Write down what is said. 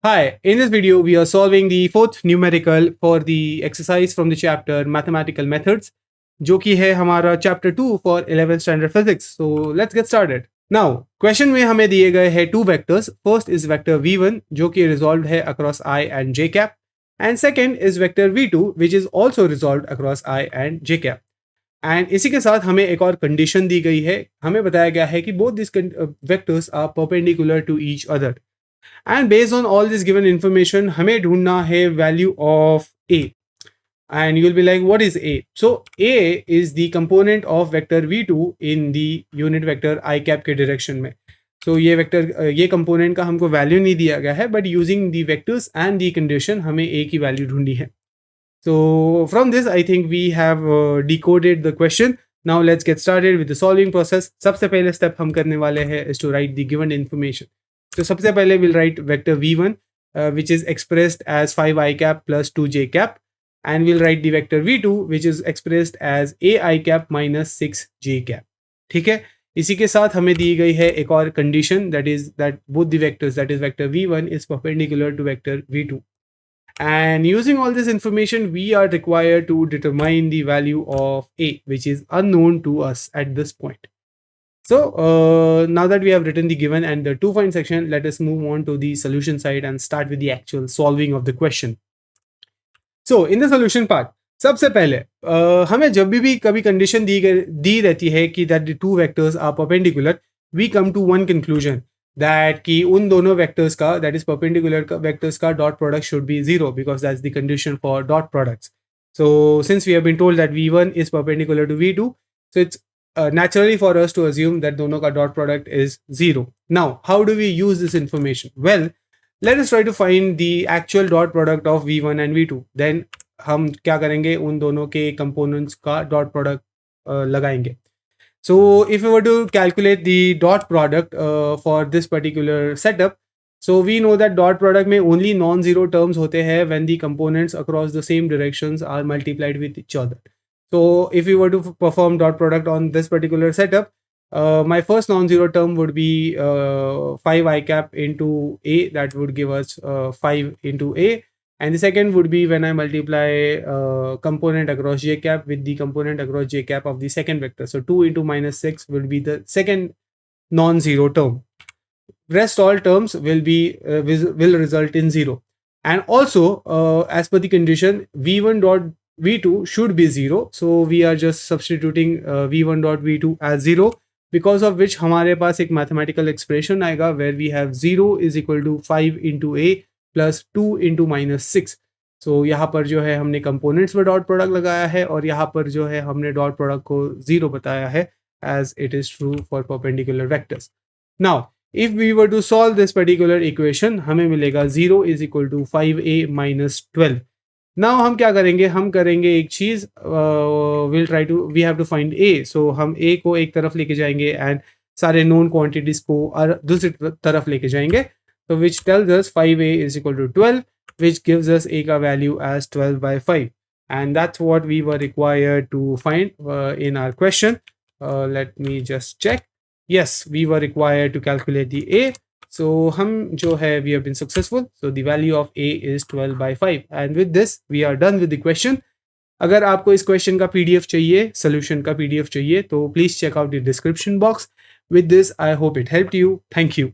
Hi, in this video, we are solving the fourth numerical for the exercise from the chapter Mathematical Methods, जो कि है हमारा chapter 2 for 11th standard physics. So let's get started. Now, question में हमें दिए गए हैं two vectors. First is vector v1 जो कि resolved है across I and j cap, and second is vector v2 which is also resolved across I and j cap. And इसी के साथ हमें एक और कंडीशन दी गई है. हमें बताया गया है कि both this vectors are perpendicular to each other. And based on all this given information, हमें ढूंढना है value of A. And you'll be like, what is A? So A is the component of vector v2 in the unit vector I cap के direction में. So ये component का हमको value नहीं दिया गया है, but using the vectors and the condition हमें A की value ढूंढनी है. So from this, I think we have decoded the question. Now let's get started with the solving process. सबसे पहले step हम करने वाले हैं is to write the given information. So सबसे पहले we'll write vector v1 which is expressed as 5 I cap plus 2 j cap, and we'll write the vector v2 which is expressed as a I cap minus 6 j cap. ठीक है, इसी के साथ हमें दी गई है एक और condition, that is that both the vectors, that is vector v1 is perpendicular to vector v2. And using all this information, we are required to determine the value of A, which is unknown to us at this point. So now that we have written the given and the to find section, let us move on to the solution side and start with the actual solving of the question. So in the solution part, सबसे पहले हमें जब भी कभी condition दी रहती है कि that the two vectors are perpendicular, we come to one conclusion that कि उन दोनों vectors का, that is perpendicular vectors का dot product should be 0 because that's the condition for dot products. So since we have been told that v1 is perpendicular to v2, so it's naturally for us to assume that दोनों का dot product is 0. Now, how do we use this information? Well, let us try to find the actual dot product of v1 and v2. Then हम क्या करेंगे, उन दोनों के components का dot product लगाएंगे. So if we were to calculate the dot product for this particular setup, so we know that dot product में only non-zero terms होते हैं when the components across the same directions are multiplied with each other. So if we were to perform dot product on this particular setup, my first non-zero term would be 5 I cap into A, that would give us 5 into A. And the second would be when I multiply component across j cap with the component across j cap of the second vector. So 2 into minus 6 will be the second non-zero term. Rest all terms will result in 0. And also as per the condition, v1 dot v2 should be 0. So we are just substituting v1 dot v2 as 0, because of which हमारे पास एक mathematical expression आएगा where we have 0 is equal to 5 into a plus 2 into minus 6. So यहाँ पर जो है हमने components में dot product लगाया है, और यहाँ पर जो है हमने dot product को 0 बताया है as it is true for perpendicular vectors. Now, if we were to solve this particular equation, हमें मिलेगा 0 is equal to 5a minus 12. Now हम क्या करेंगे, हम करेंगे एक चीज, we have to find a. So हम a को एक तरफ लेके जाएंगे and सारे known quantities को दूसरी तरफ लेके जाएंगे. So which tells us 5a is equal to 12, which gives us a का value as 12 by 5. And that's what we were required to find in our question. Let me just check. Yes, we were required to calculate the a. So हम जो है we have been successful. So the value of a is 12 by 5. And with this we are done with the question. अगर आपको इस question का PDF चाहिए, solution का PDF चाहिए, तो please check out the description box. With this, I hope it helped you. Thank you.